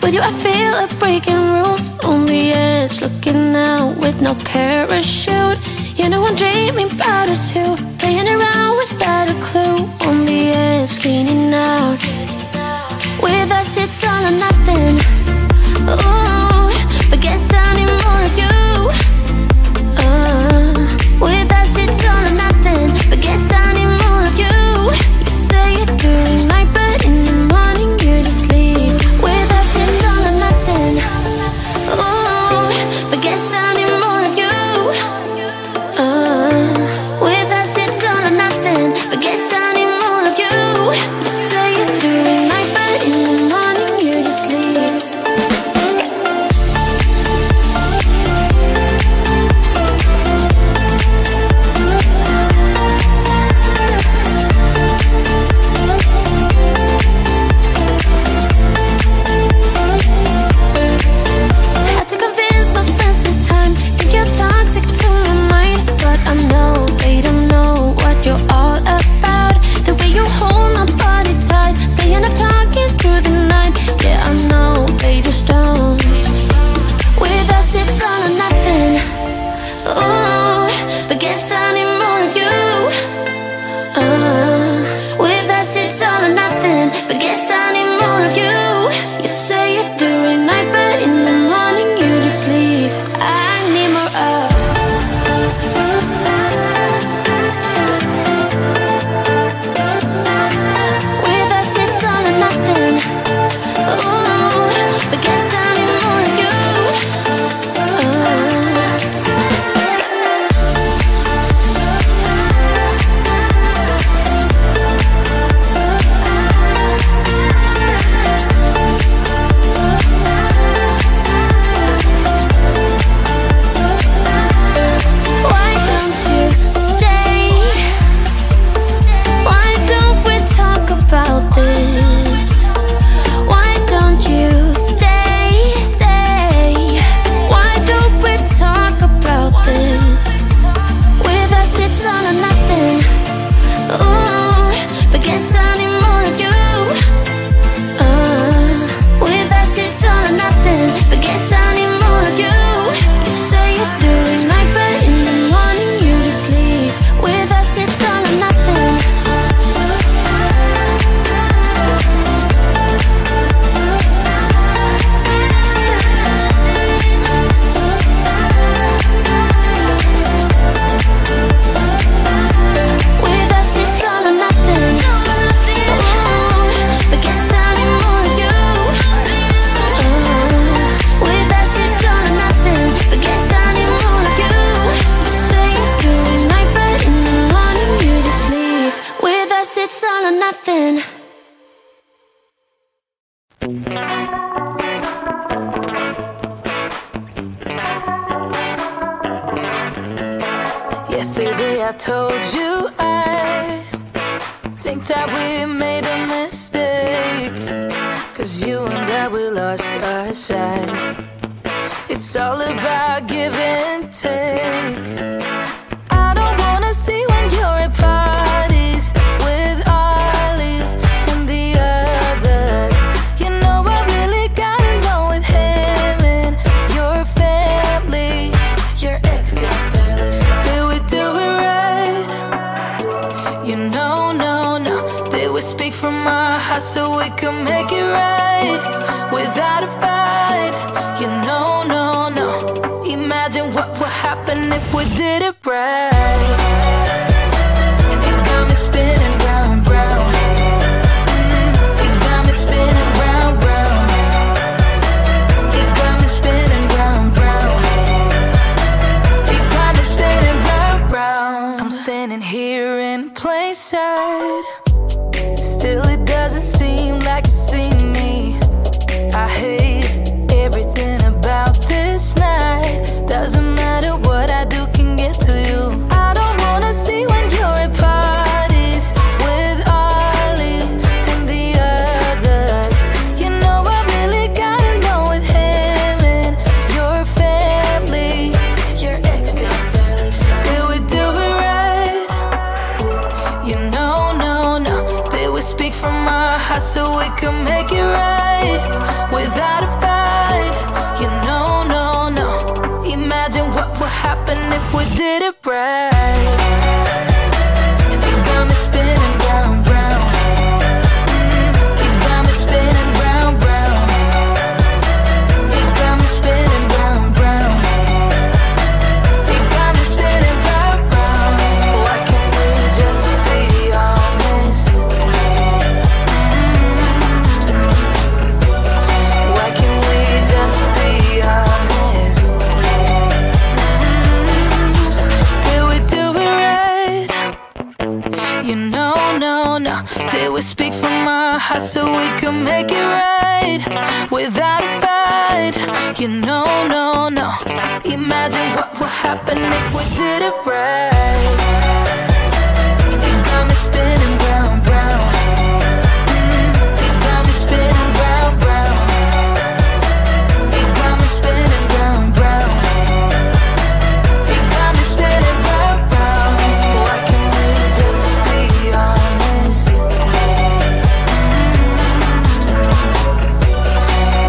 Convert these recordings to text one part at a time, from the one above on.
With you I feel like breaking rules. On the edge, looking out with no parachute. You know I'm dreaming about us two, playing around without a clue. On the edge, leaning out. With us it's all or nothing. Ooh, but guess I need more of you. With us it's all or nothing, but guess I need more of you. You say it during the night, but in the morning you just leave. With us it's all or nothing. Ooh, but guess I need more of you. With us it's all or nothing, but guess I need more of you. You say it during the night, but in the morning you just leave. Had to convince my friends this time. Think you're toxic to my mind, but I know they don't know what you're all about. The way you hold my body tight, staying up talking through the night. Yeah, I know they just don't. With us it's all or nothing. Ooh, but guess I need more of you. With us it's all or nothing, but guess I need more of you. You say it during night, but in the morning you just leave. I need more of. With us it's all or nothing. Ooh, but guess I need more of you. Why don't you stay? Why don't we talk about this? Why don't you stay? Why don't we talk about this? With us it's all or nothing. Ooh, but guess I need more of you. With us it's all or nothing, but guess I need more of you. You say it during night, but in the morning you just leave. With us it's all or nothing. With us it's all or nothing. Ooh, but guess I need more of you. With us it's all or nothing, but guess I need more of you. You say it during night, but in the morning you just leave. With us it's all or nothing. Yesterday I told you I think that we made a mistake, 'cause you and I, we lost our sight. It's all about give and take. I don't wanna see when you're at parties with Ollie and the others. You know I really got along with him and your family. Your ex got jealous. Did we do it right? You know, no. Did we speak from our hearts so we could make it right without a fight? You know, no. Imagine what would happen if we did it right. It got me spinning round, round. It got me spinning round, round. It got me spinning round, round. It got me spinning round, round. I'm standing here in plain sight. Still it doesn't seem like you see me. I hate everything about this night. Doesn't matter what I do can get to you. I don't wanna see when you're at parties with Ollie and the others. You know I really got along with him and your family. Your ex got jealous. Did we do it right? You know, no. Did we speak from our hearts so we could make it right without a fight. You know, no, no. Imagine what would happen if we did it right. You got me spinning round, round. You got me spinning round, round. You got me spinning round, round. You got me spinning round, round. Why can't we just be honest? Why can't we just be honest? Did we do it right? You know, no, no. Did we speak from our hearts so we could make it right without a fight? You know, no, no. Imagine what would happen if we did it right. You got me spinning round, round. You got me spinning round, round. You got me spinning round, round. You got me spinning round, round. Why can't we just be honest?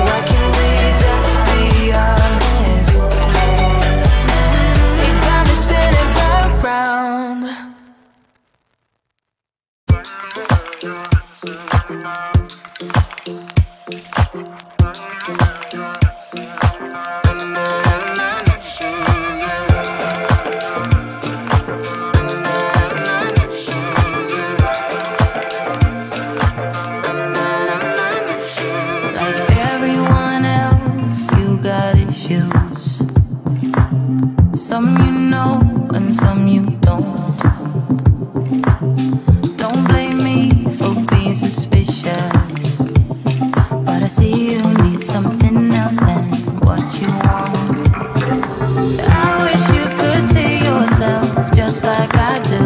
Why can't we just be honest? You got me spinning round, round. Like everyone else, you got issues. Some you know and some you don't. Don't blame me for being suspicious, but I see you need something else than what you want. I wish you could see yourself just like I do.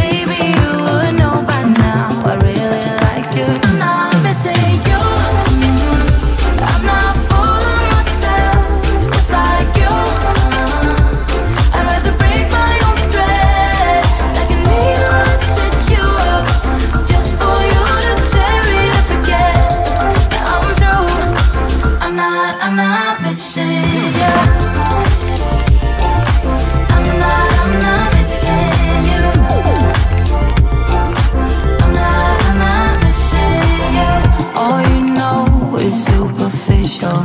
Maybe you would know by now I really liked you. I'm not missing you. I'm not fooling myself just like you. I'd rather break my own thread like a needle and stitch you up just for you to tear it up again. Now I'm through. I'm not missing you. I'm not missing you. I'm not missing you. All you know is superficial.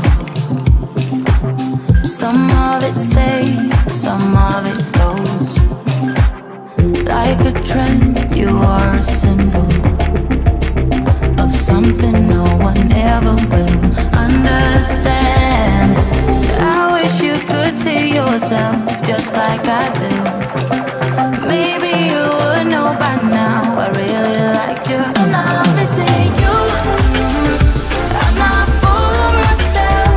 Some of it stays, some of it goes. Like a trend, you are a symbol of something no one ever will understand. I wish you could see yourself just like I do. Maybe you would know by now I really liked you. I'm not missing you. I'm not fooling myself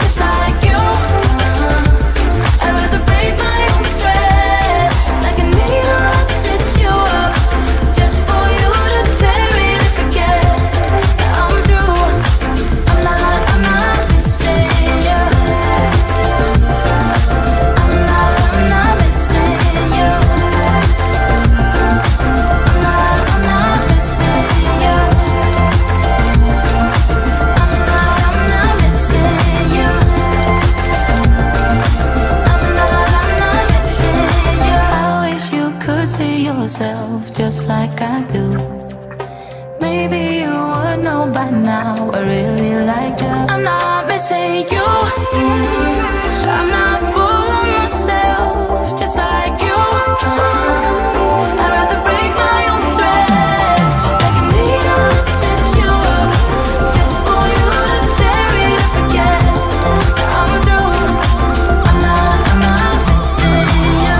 just like you. I'd rather break my own thread like a needle and stitch you up just for you to tear it up again. Now I'm through. I'm not missing you. I'm not missing you. I'm not missing you. I'm not missing you. I'm not missing you. I wish you could see yourself just like I do. Maybe you would know by now I really liked you. I'm not missing you. I'm not fooling myself just like you. I'd rather break my own thread like a needle and stitch you up just for you to tear it up again. Now I'm through. I'm not missing you.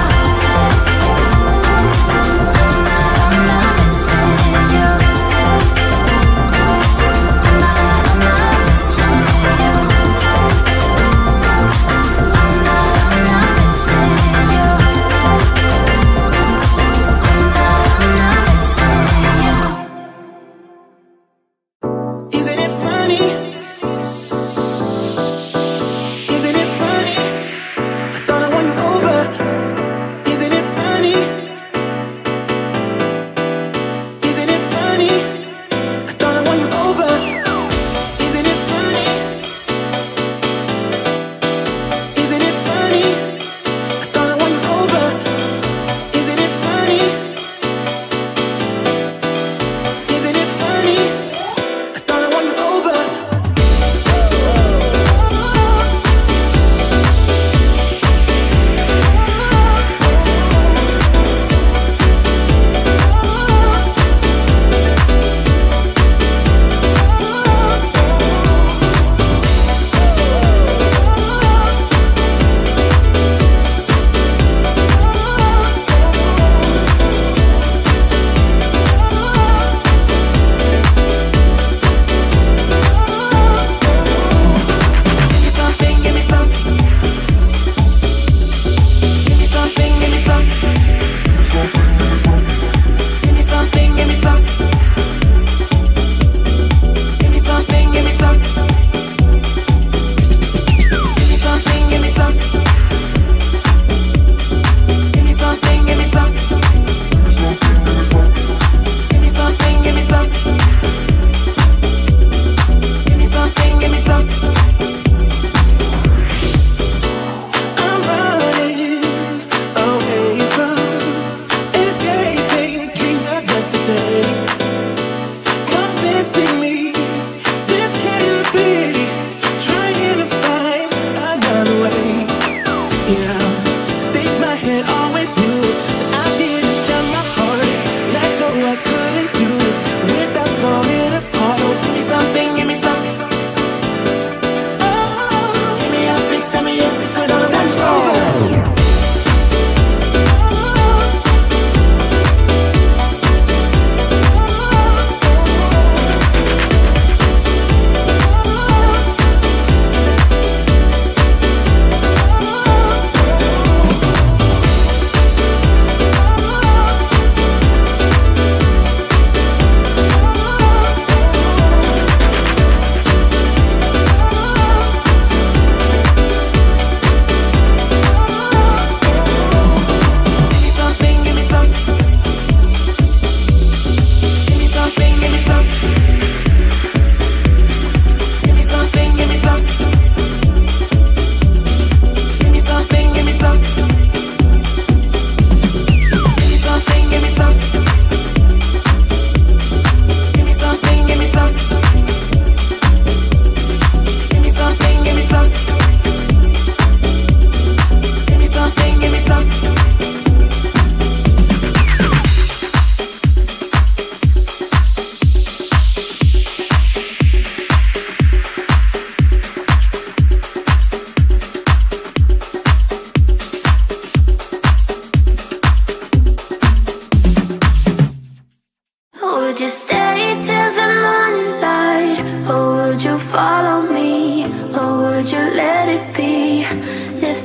I'm not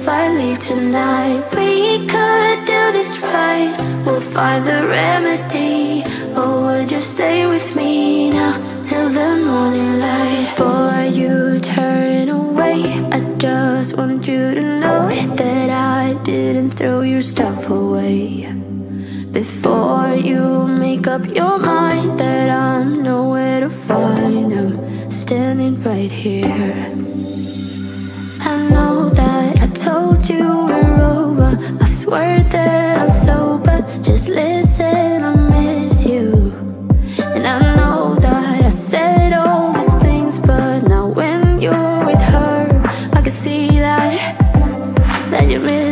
I leave tonight. We could do this right, we'll find the remedy. Or would you stay with me now till the morning light? Before you turn away, I just want you to know that I didn't throw your stuff away. Before you make up your mind that I'm nowhere to find, I'm standing right here. I know that I told you we're over, I swear that I'm sober. Just listen, I miss you. And I know that I said all these things, but now when you're with her, I can see that you miss